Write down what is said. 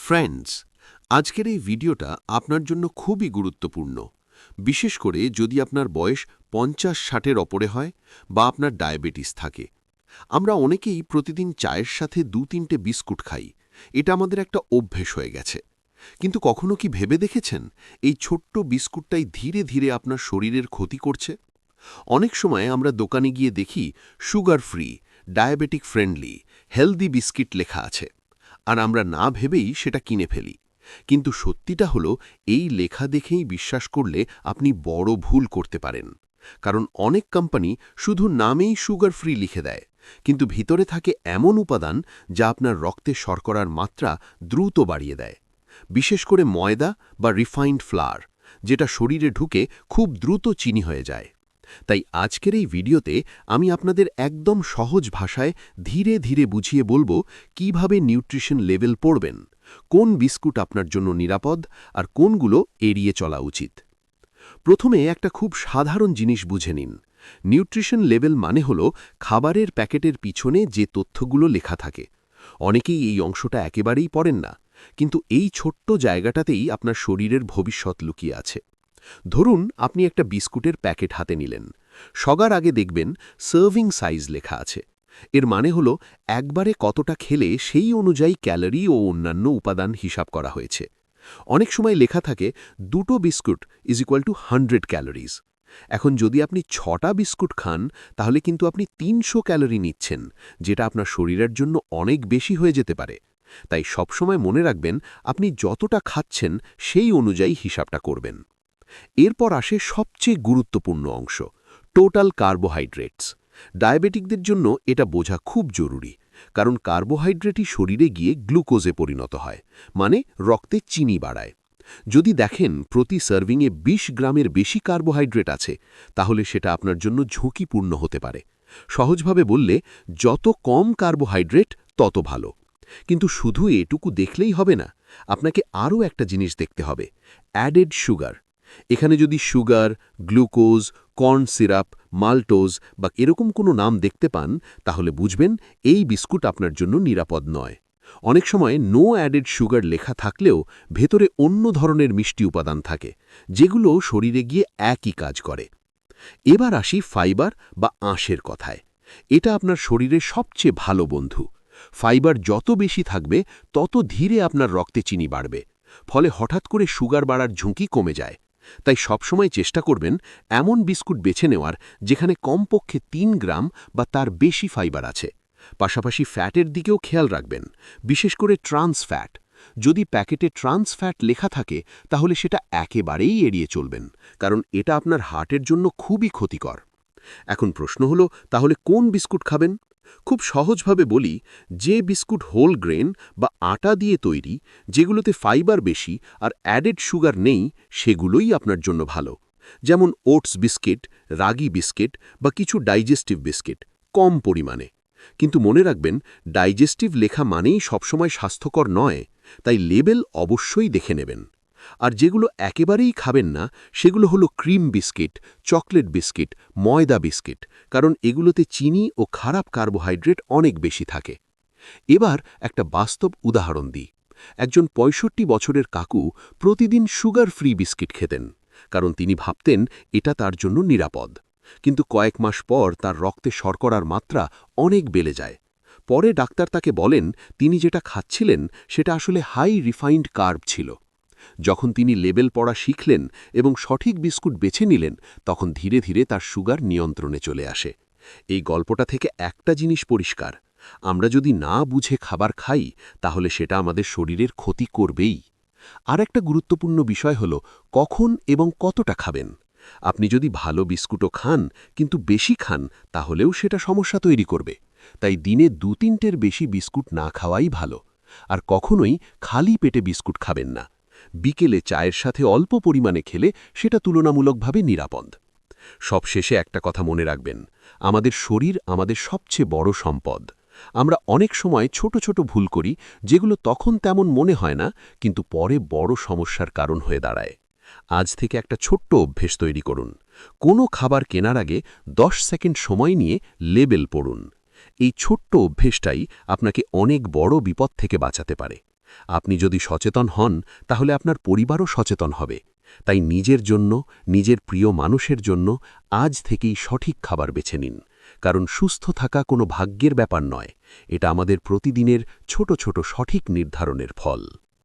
Friends, আজকের এই ভিডিওটা আপনার জন্য খুবই গুরুত্বপূর্ণ, বিশেষ করে যদি আপনার বয়স ৫০-৬০-এর ওপরে হয় বা আপনার ডায়াবেটিস থাকে। আমরা অনেকেই প্রতিদিন চায়ের সাথে ২-৩টে বিস্কুট খাই। এটা আমাদের একটা অভ্যেস হয়ে গেছে। কিন্তু কখনো কি ভেবে দেখেছেন এই ছোট্ট বিস্কুটটাই ধীরে ধীরে আপনার শরীরের ক্ষতি করছে? অনেক সময় আমরা দোকানে গিয়ে দেখি sugar free, diabetic friendly, healthy biscuit লেখা আছে, আর আমরা না ভেবেই সেটা কিনে ফেলি। কিন্তু সত্যিটা হলো, এই লেখা দেখেই বিশ্বাস করলে আপনি বড় ভুল করতে পারেন। কারণ অনেক কোম্পানি শুধু নামেই সুগার ফ্রি লিখে দেয়, কিন্তু ভিতরে থাকে এমন উপাদান যা আপনার রক্তে শর্করার মাত্রা দ্রুত বাড়িয়ে দেয়। বিশেষ করে ময়দা বা রিফাইন্ড ফ্লাওয়ার, যেটা শরীরে ঢুকে খুব দ্রুত চিনি হয়ে যায়। তাই আজকের এই ভিডিওতে আমি আপনাদের একদম সহজ ভাষায় ধীরে ধীরে বুঝিয়ে বলবো কিভাবে নিউট্রিশন লেভেল পড়বেন, কোন বিস্কুট আপনার জন্য নিরাপদ আর কোনগুলো এড়িয়ে চলা উচিত। প্রথমে একটা খুব সাধারণ জিনিস বুঝে নিন। নিউট্রিশন লেভেল মানে হলো খাবারের প্যাকেটের পিছনে যে তথ্যগুলো লেখা থাকে। অনেকেই এই অংশটা একেবারেই পড়েন না, কিন্তু এই ছোট্ট জায়গাটাতেই আপনার শরীরের ভবিষ্যৎ লুকিয়ে আছে। ধরুন আপনি একটা বিস্কুটের প্যাকেট হাতে নিলেন। সবার আগে দেখবেন সার্ভিং সাইজ লেখা আছে। এর মানে হলো একবারে কতটা খেলে সেই অনুযায়ী ক্যালোরি ও অন্যান্য উপাদান হিসাব করা হয়েছে। অনেক সময় লেখা থাকে 2টো বিস্কুট = 100 ক্যালোরিজ। এখন যদি আপনি 6টা বিস্কুট খান, তাহলে কিন্তু আপনি 300 ক্যালোরি নিচ্ছেন, যেটা আপনার শরীরের জন্য অনেক বেশি হয়ে যেতে পারে। তাই সবসময় মনে রাখবেন, আপনি যতটা খাচ্ছেন সেই অনুযায়ী হিসাবটা করবেন। এরপর আসে সবচেয়ে গুরুত্বপূর্ণ অংশ, টোটাল কার্বোহাইড্রেটস। ডায়াবেটিকদের জন্য এটা বোঝা খুব জরুরি, কারণ কার্বোহাইড্রেটই শরীরে গিয়ে গ্লুকোজে পরিণত হয়, মানে রক্তে চিনি বাড়ায়। যদি দেখেন প্রতি সার্ভিংয়ে ২০ গ্রামের বেশি কার্বোহাইড্রেট আছে, তাহলে সেটা আপনার জন্য ঝুঁকিপূর্ণ হতে পারে। সহজভাবে বললে, যত কম কার্বোহাইড্রেট তত ভালো। কিন্তু শুধু এটুকু দেখলেই হবে না, আপনাকে আরও একটা জিনিস দেখতে হবে, অ্যাডেড সুগার। এখানে যদি sugar, glucose, corn syrup, maltose বা এরকম কোনো নাম দেখতে পান, তাহলে বুঝবেন এই বিস্কুট আপনার জন্য নিরাপদ নয়। অনেক সময় নো অ্যাডেড সুগার লেখা থাকলেও ভেতরে অন্য ধরনের মিষ্টি উপাদান থাকে, যেগুলো শরীরে গিয়ে একই কাজ করে। এবার আসি ফাইবার বা আঁশের কথায়। এটা আপনার শরীরের সবচেয়ে ভালো বন্ধু। ফাইবার যত বেশি থাকবে, তত ধীরে আপনার রক্তে চিনি বাড়বে, ফলে হঠাৎ করে সুগার বাড়ার ঝুঁকি কমে যায়। তাই সবসময় চেষ্টা করবেন এমন বিস্কুট বেছে নেওয়ার যেখানে কমপক্ষে ৩ গ্রাম বা তার বেশি ফাইবার আছে। পাশাপাশি ফ্যাটের দিকেও খেয়াল রাখবেন, বিশেষ করে ট্রান্স ফ্যাট। যদি প্যাকেটে ট্রান্স ফ্যাট লেখা থাকে, তাহলে সেটা একেবারেই এড়িয়ে চলবেন, কারণ এটা আপনার হার্টের জন্য খুবই ক্ষতিকর। এখন প্রশ্ন হলো, তাহলে কোন বিস্কুট খাবেন? খুব সহজভাবে বলি, যে বিস্কুট হোল গ্রেন বা আটা দিয়ে তৈরি, যেগুলোতে ফাইবার বেশি আর অ্যাডেড সুগার নেই, সেগুলোই আপনার জন্য ভালো। যেমন ওটস বিস্কিট, রাগি বিস্কিট বা কিছু ডাইজেস্টিভ বিস্কিট, কম পরিমাণে। কিন্তু মনে রাখবেন, ডাইজেস্টিভ লেখা মানেই সবসময় স্বাস্থ্যকর নয়, তাই লেবেল অবশ্যই দেখে নেবেন। আর যেগুলো একেবারেই খাবেন না, সেগুলো হলো ক্রিম বিস্কিট, চকলেট বিস্কিট, ময়দা বিস্কিট, কারণ এগুলোতে চিনি ও খারাপ কার্বোহাইড্রেট অনেক বেশি থাকে। এবার একটা বাস্তব উদাহরণ দিই। একজন ৬৫ বছরের কাকু প্রতিদিন সুগার ফ্রি বিস্কিট খেতেন, কারণ তিনি ভাবতেন এটা তার জন্য নিরাপদ। কিন্তু কয়েক মাস পর তার রক্তে শর্করার মাত্রা অনেক বেড়ে যায়। পরে ডাক্তার তাকে বলেন, তিনি যেটা খাচ্ছিলেন সেটা আসলে হাই রিফাইন্ড কার্ব ছিল। যখন তিনি লেবেল পড়া শিখলেন এবং সঠিক বিস্কুট বেছে নিলেন, তখন ধীরে ধীরে তার সুগার নিয়ন্ত্রণে চলে আসে। এই গল্পটা থেকে একটা জিনিস পরিষ্কার, আমরা যদি না বুঝে খাবার খাই, তাহলে সেটা আমাদের শরীরের ক্ষতি করবেই। আর একটা গুরুত্বপূর্ণ বিষয় হলো, কখন এবং কতটা খাবেন। আপনি যদি ভালো বিস্কুটও খান, কিন্তু বেশি খান, তাহলেও সেটা সমস্যা তৈরি করবে। তাই দিনে ২-৩টের বেশি বিস্কুট না খাওয়াই ভালো। আর কখনোই খালি পেটে বিস্কুট খাবেন না। বিকেলে চায়ের সাথে অল্প পরিমাণে খেলে সেটা তুলনামূলকভাবে নিরাপদ। সবশেষে একটা কথা মনে রাখবেন, আমাদের শরীর আমাদের সবচেয়ে বড় সম্পদ। আমরা অনেক সময় ছোট ছোট ভুল করি, যেগুলো তখন তেমন মনে হয় না, কিন্তু পরে বড় সমস্যার কারণ হয়ে দাঁড়ায়। আজ থেকে একটা ছোট্ট অভ্যেস তৈরি করুন। কোনো খাবার কেনার আগে ১০ সেকেন্ড সময় নিয়ে লেবেল পড়ুন। এই ছোট্ট অভ্যেসটাই আপনাকে অনেক বড় বিপদ থেকে বাঁচাতে পারে। আপনি যদি সচেতন হন তাহলে আপনার পরিবারও সচেতন হবে। তাই নিজের জন্য, নিজের প্রিয় মানুষের জন্য আজ থেকেই সঠিক খাবার বেছে নিন। কারণ সুস্থ থাকা কোনো ভাগ্যের ব্যাপার নয়, এটা আমাদের প্রতিদিনের ছোট ছোট সঠিক নির্ধারণের ফল।